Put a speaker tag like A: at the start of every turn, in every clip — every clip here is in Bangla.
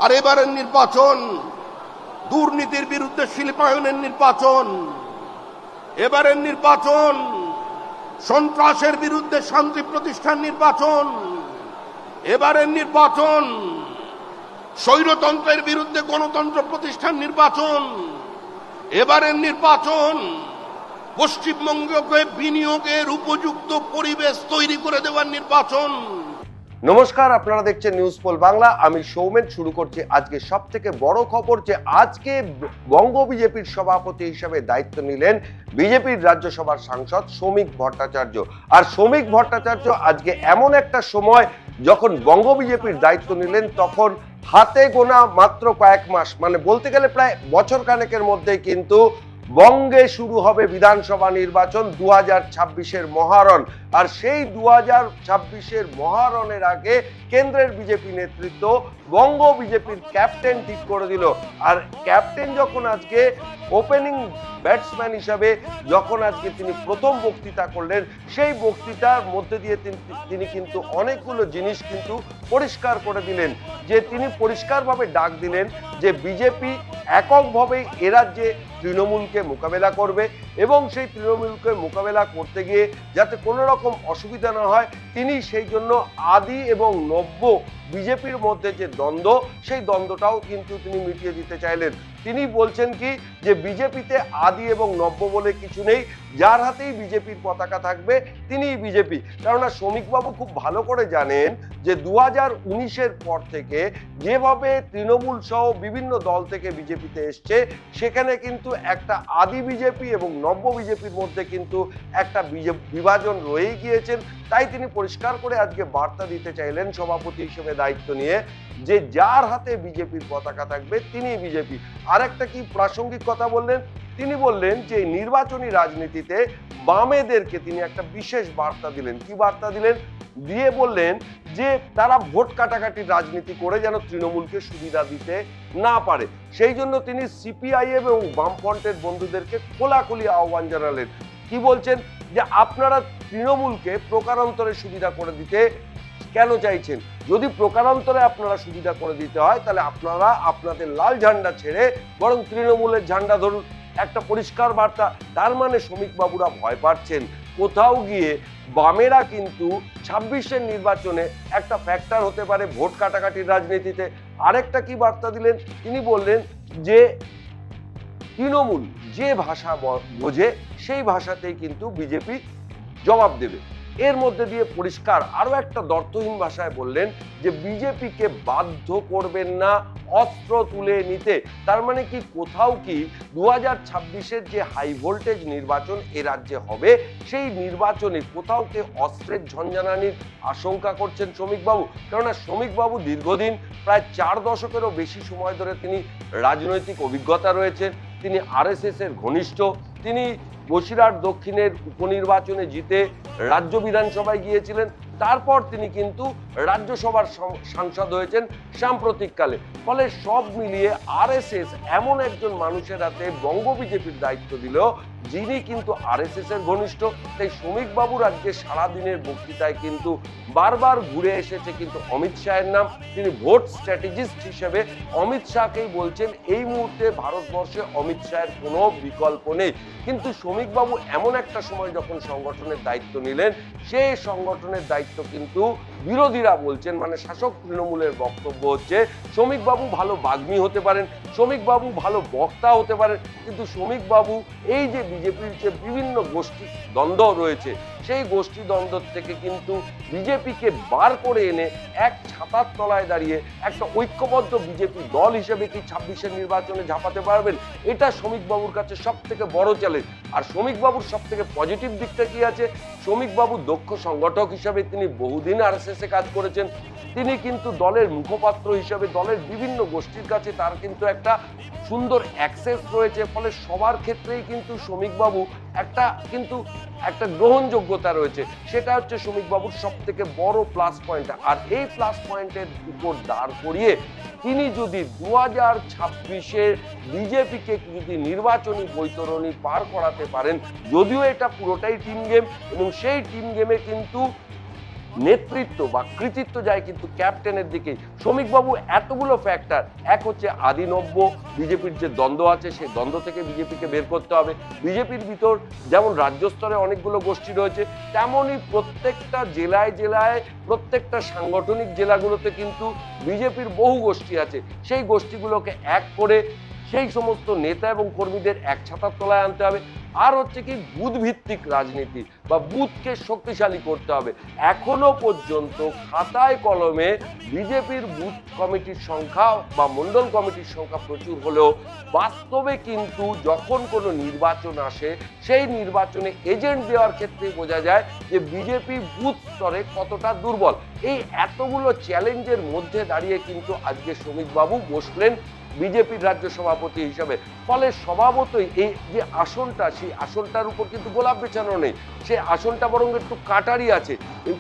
A: আর এবারের নির্বাচন দুর্নীতির বিরুদ্ধে শিল্পায়নের নির্বাচন, এবারের নির্বাচন সন্ত্রাসের বিরুদ্ধে শান্তি প্রতিষ্ঠান নির্বাচন, এবারের নির্বাচন স্বৈরতন্ত্রের বিরুদ্ধে গণতন্ত্র প্রতিষ্ঠান নির্বাচন, এবারের নির্বাচন পশ্চিমবঙ্গকে বিনিয়োগের উপযুক্ত পরিবেশ তৈরি করে দেওয়ার নির্বাচন।
B: নমস্কার, আপনারা দেখছেন নিউজ পোল বাংলা। আমি সৌমেন। শুরু করছি আজকে সব থেকে বড় খবর, যে আজকে বঙ্গ বিজেপির সভাপতি হিসেবে দায়িত্ব নিলেন বিজেপির রাজ্যসভার সাংসদ শ্রমিক ভট্টাচার্য। আর শ্রমিক ভট্টাচার্য আজকে এমন একটা সময় যখন বঙ্গ বিজেপির দায়িত্ব নিলেন, তখন হাতে গোনা মাত্র কয়েক মাস, মানে বলতে গেলে প্রায় বছর খানেকের মধ্যে কিন্তু বঙ্গে শুরু হবে বিধানসভা নির্বাচন 2026-এর মহারণ। আর সেই 2026-এর মহারণের আগে কেন্দ্রের বিজেপি নেতৃত্ব বঙ্গ বিজেপির ক্যাপ্টেন ঠিক করে দিল। আর ক্যাপ্টেন যখন আজকে ওপেনিং ব্যাটসম্যান হিসাবে যখন আজকে তিনি প্রথম বক্তৃতা করলেন, সেই বক্তৃতার মধ্যে দিয়ে তিনি কিন্তু অনেকগুলো জিনিস কিন্তু পরিষ্কার করে দিলেন। যে তিনি পরিষ্কারভাবে ডাক দিলেন যে বিজেপি এককভাবে এ রাজ্যে তৃণমূলকে মোকাবেলা করবে, এবং সেই তৃণমূলকে মোকাবেলা করতে গিয়ে যাতে কোনো রকম অসুবিধা না হয়, তিনি সেই জন্য আদি এবং নব্য বিজেপির মধ্যে যে দ্বন্দ্ব, সেই দ্বন্দ্বটাও কিন্তু তিনি মিটিয়ে দিতে চাইলেন। তিনি বলছেন কি, যে বিজেপিতে আদি এবং নব্য বলে কিছু নেই, যার হাতেই বিজেপির পতাকা থাকবে তিনিই বিজেপি। কেননা শ্রমিকবাবু খুব ভালো করে জানেন যে 2019-এর পর থেকে যেভাবে তৃণমূল সহ বিভিন্ন দল থেকে বিজেপিতে এসছে, সেখানে কিন্তু একটা আদি বিজেপি এবং নব্য বিজেপির মধ্যে কিন্তু একটা বিভাজন রয়েই গিয়েছেন। তাই তিনি পরিষ্কার করে আজকে বার্তা দিতে চাইলেন সভাপতি হিসেবে দায়িত্ব নিয়ে, যে যার হাতে বিজেপির পতাকা থাকবে তিনি বিজেপি। আর একটা কি প্রাসঙ্গিক কথা বললেন, তিনি বললেন যে নির্বাচনী রাজনীতিতে বামেদেরকে তিনি একটা বিশেষ বার্তা দিলেন। কি বার্তা দিলেন? দিয়ে বললেন যে তারা ভোট কাটাকাটির রাজনীতি করে যেন তৃণমূলকে সুবিধা দিতে না পারে। সেই জন্য তিনি সিপিআইএম এবং বামফ্রন্টের বন্ধুদেরকে খোলাখুলি আহ্বান জানালেন। কি বলছেন? যে আপনারা তৃণমূলকে প্রকারান্তরে সুবিধা করে দিতে কেন চাইছেন? যদি প্রকারান্তরে আপনারা সুবিধা করে দিতে হয়, তাহলে আপনারা আপনাদের লাল ঝান্ডা ছেড়ে বরং তৃণমূলের ঝান্ডা ধরুন। একটা পরিষ্কার বার্তা। তার মানে শ্রমিকবাবুরা ভয় পাচ্ছেন কোথাও গিয়ে বামেরা কিন্তু 26-এর নির্বাচনে একটা ফ্যাক্টর হতে পারে ভোট কাটাকাটির রাজনীতিতে। আরেকটা কি বার্তা দিলেন? তিনি বললেন যে তৃণমূল যে ভাষা বোঝে সেই ভাষাতেই কিন্তু বিজেপি জবাব দেবে। এর মধ্যে দিয়ে পরিষ্কার আরো একটা দর্থহীন ভাষায় বললেন যে বিজেপিকে বাধ্য করবেন না অস্ত্র তুলে নিতে। তার মানে কি, কোথাও কি 2026-এর যে হাই ভোল্টেজ নির্বাচন এ রাজ্যে হবে, সেই নির্বাচনে কোথাও কে অস্ত্রের ঝঞ্ঝানানির আশঙ্কা করছেন শ্রমিকবাবু? কেননা শ্রমিকবাবু দীর্ঘদিন প্রায় 4 দশকেরও বেশি সময় ধরে তিনি রাজনৈতিক অভিজ্ঞতা রয়েছেন। তিনি আরএসএস এর ঘনিষ্ঠ। তিনি বসিরহাট দক্ষিণের উপনির্বাচনে জিতে রাজ্য বিধানসভায় গিয়েছিলেন। তারপর তিনি কিন্তু রাজ্যসভার সাংসদ হয়েছেন সাম্প্রতিককালে। ফলে সব মিলিয়ে আরএসএস এমন একজন মানুষের হাতে বঙ্গ বিজেপির দায়িত্ব দিল যিনি কিন্তু আরএসএস এর ঘনিষ্ঠ। তাই শ্রমিকবাবুর আজকে সারাদিনের বক্তৃতায় কিন্তু বারবার ঘুরে এসেছে কিন্তু অমিত শাহের নাম। তিনি ভোট স্ট্র্যাটেজিস্ট হিসেবে অমিত শাহকেই বলছেন এই মুহূর্তে ভারতবর্ষে অমিত শাহের কোনো বিকল্প নেই। কিন্তু শ্রমিকবাবু এমন একটা সময় যখন সংগঠনের দায়িত্ব নিলেন, সেই সংগঠনের দায়িত্ব কিন্তু বিরোধীরা বলছেন, মানে শাসক তৃণমূলের বক্তব্য হচ্ছে শ্রমিকবাবু ভালো বাগ্মী হতে পারেন, শ্রমিকবাবু ভালো বক্তা হতে পারেন, কিন্তু শ্রমিকবাবু এই যে বিজেপির যে বিভিন্ন গোষ্ঠী দ্বন্দ্ব রয়েছে, সেই গোষ্ঠী দ্বন্দ্ব থেকে কিন্তু বিজেপিকে বার করে এনে এক ছাতার তলায় দাঁড়িয়ে একটা ঐক্যবদ্ধ বিজেপি দল হিসেবে কি 26-এর নির্বাচনে ঝাঁপাতে পারবেন? এটা শ্রমিকবাবুর কাছে সব থেকে বড় চ্যালেঞ্জ। আর শ্রমিকবাবুর সব থেকে পজিটিভ দিকটা কি আছে? শ্রমিকবাবু দক্ষ সংগঠক হিসাবে তিনি বহুদিন আরএসএস এ কাজ করেছেন। তিনি কিন্তু দলের মুখপাত্র হিসাবে দলের বিভিন্ন গোষ্ঠীর কাছে তার কিন্তু একটা সুন্দর অ্যাক্সেস রয়েছে। ফলে সবার ক্ষেত্রেই কিন্তু শ্রমিকবাবু একটা গ্রহণযোগ্যতা রয়েছে। সেটা হচ্ছে শ্রমিকবাবুর সব থেকে বড় প্লাস পয়েন্ট। আর এই প্লাস পয়েন্টের উপর দাঁড় করিয়ে তিনি যদি 2026-এর বিজেপিকে যদি নির্বাচনী বৈতরণী পার করাতে পারেন, যদিও এটা পুরোটাই টিম গেম, এবং সেই টিম গেমে কিন্তু নেতৃত্ব বা কৃতিত্ব যায় কিন্তু ক্যাপ্টেনের দিকে। শ্রমিকবাবু এতগুলো ফ্যাক্টর, এক হচ্ছে আদিনব্য বিজেপির যে দ্বন্দ্ব আছে সেই দ্বন্দ্ব থেকে বিজেপিকে বের করতে হবে। বিজেপির ভিতর যেমন রাজ্য স্তরে অনেকগুলো গোষ্ঠী রয়েছে, তেমনই প্রত্যেকটা জেলায় জেলায় প্রত্যেকটা সাংগঠনিক জেলাগুলোতে কিন্তু বিজেপির বহু গোষ্ঠী আছে। সেই গোষ্ঠীগুলোকে এক করে সেই সমস্ত নেতা এবং কর্মীদের এক ছাতার তলায় আনতে হবে। আর হচ্ছে কি বুথ ভিত্তিক রাজনীতি বা বুথকে শক্তিশালী করতে হবে। এখনো পর্যন্ত খাতায় কলমে বিজেপির বুথ কমিটির সংখ্যা বা মণ্ডল কমিটির সংখ্যা প্রচুর হলেও বাস্তবে কিন্তু যখন কোনো নির্বাচন আসে সেই নির্বাচনে এজেন্ট দেওয়ার ক্ষেত্রে বোঝা যায় যে বিজেপি বুথ স্তরে কতটা দুর্বল। এই এতগুলো চ্যালেঞ্জের মধ্যে দাঁড়িয়ে কিন্তু আজকে শ্রমিকবাবু বসলেন বিজেপির রাজ্য সভাপতি হিসাবে। ফলে স্বভাবতই এই যে আসনটা, সেই আসনটার উপর কিন্তু গোলাপ বেছানো নেই, সেই আসনটা বরং একটু কাটারই আছে।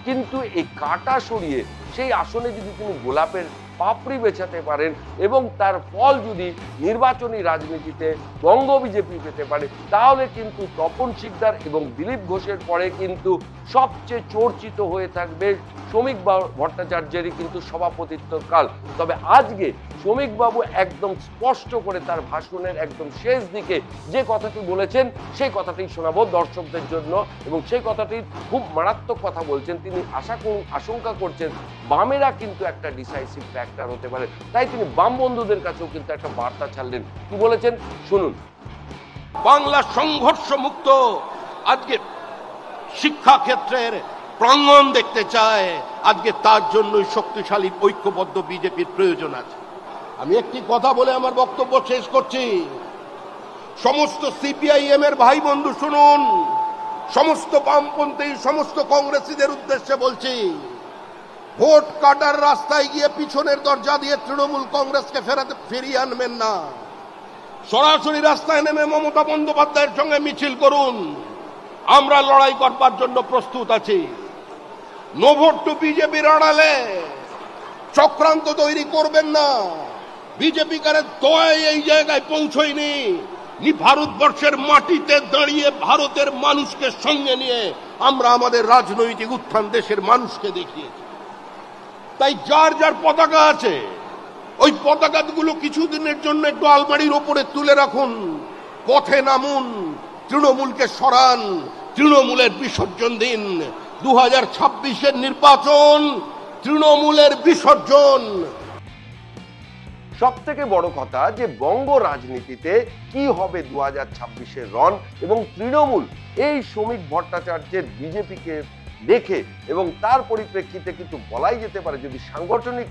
B: কিন্তু এই কাটা সরিয়ে সেই আসনে যদি তিনি গোলাপের পাপড়ি বেছাতে পারেন এবং তার ফল যদি নির্বাচনী রাজনীতিতে বঙ্গ বিজেপি পেতে পারে, তাহলে কিন্তু তপন শিকদার এবং দিলীপ ঘোষের পরে কিন্তু সবচেয়ে চর্চিত হয়ে থাকবে শ্রমিক ভট্টাচার্যেরই কিন্তু সভাপতিত্বর কাল। তবে আজকে শ্রমিকবাবু একদম স্পষ্ট করে তার ভাষণের একদম শেষ দিকে যে কথাটি বলেছেন সেই কথাটি শোনাবো দর্শকদের জন্য, এবং সেই কথাটি খুব মারাত্মক কথা বলছেন। তিনি আশঙ্কা করছেন বামেরা কিন্তু একটা ডিসাইসিভ ফ্যাক্টর হতে পারে, তাই তিনি বাম বন্ধুদের কাছেও কিন্তু একটা বার্তা ছাড়লেন। কি বলেছেন শুনুন।
A: বাংলা সংঘর্ষ মুক্ত আজকে শিক্ষা ক্ষেত্রের প্রাঙ্গণ দেখতে চায়। আজকে তার জন্যই শক্তিশালী ঐক্যবদ্ধ বিজেপির প্রয়োজন আছে। আমি একটি কথা বলে আমার বক্তব্য শেষ করছি। সমস্ত সিপিআইএম এর ভাই বন্ধু শুনুন, সমস্ত বামপন্থী সমস্ত কংগ্রেসীদের উদ্দেশ্যে বলছি, ভোট কাটার রাস্তায় গিয়ে পিছনের দরজা দিয়ে তৃণমূল কংগ্রেসকে ফিরিয়ে আনবেন না। সরাসরি রাস্তায় নেমে মমতা বন্দ্যোপাধ্যায়ের সঙ্গে মিছিল করুন। আমরা লড়াই করবার জন্য প্রস্তুত আছি। নো ভোট টু বিজেপির আড়ালে চক্রান্ত তৈরি করবেন না। বিজেপি কারের দয়ায় এই জায়গায় পৌঁছয়নি। ভারতবর্ষের মাটিতে দাঁড়িয়ে ভারতের মানুষকে সঙ্গে নিয়ে আমরা আমাদের রাজনৈতিক উত্থান দেশের মানুষকে দেখিয়েছি। তাই যার যার পতাকা আছে ওই পতাকাগুলো কিছুদিনের জন্য একটু আলমারির ওপরে তুলে রাখুন, পথে নামুন, তৃণমূলকে সরান, তৃণমূলের বিসর্জন দিন। 2026-এর নির্বাচন তৃণমূলের বিসর্জন।
B: সব থেকে বড় কথা যে বঙ্গ রাজনীতিতে কি হবে 2026-এর রণ, এবং তৃণমূল এই শ্রমিক ভট্টাচার্যের বিজেপিকে দেখে এবং তার পরিপ্রেক্ষিতে কিন্তু বলাই যেতে পারে, যদি সাংগঠনিক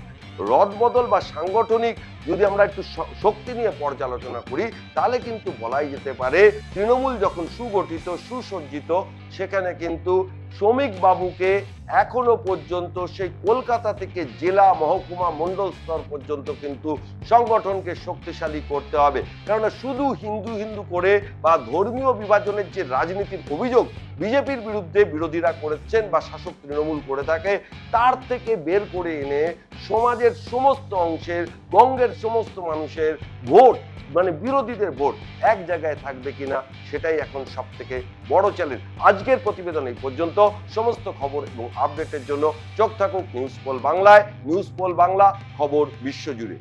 B: রদবদল বা সাংগঠনিক যদি আমরা একটু শক্তি নিয়ে পর্যালোচনা করি, তাহলে কিন্তু বলাই যেতে পারে তৃণমূল যখন সুগঠিত সুসজ্জিত, সেখানে কিন্তু শ্রমিক বাবুকে এখনো পর্যন্ত সেই কলকাতা থেকে জেলা মহকুমা মণ্ডল স্তর পর্যন্ত কিন্তু সংগঠনকে শক্তিশালী করতে হবে। কেননা শুধু হিন্দু হিন্দু করে বা ধর্মীয় বিভাজনের যে রাজনীতির অভিযোগ বিজেপির বিরুদ্ধে বিরোধীরা করেছেন বা শাসক তৃণমূল করে থাকে, তার থেকে বের করে এনে সমাজের সমস্ত অংশের বঙ্গের সমস্ত মানুষের ভোট মানে বিরোধীদের ভোট এক জায়গায় থাকবে কিনা, সেটাই এখন সব থেকে বড় চ্যালেঞ্জ। আজকের প্রতিবেদন এই পর্যন্ত। সমস্ত খবর এবং আপডেটের জন্য চোখ থাকুক নিউজ পোল বাংলায়। নিউজ পোল বাংলা, খবর বিশ্বজুড়ে।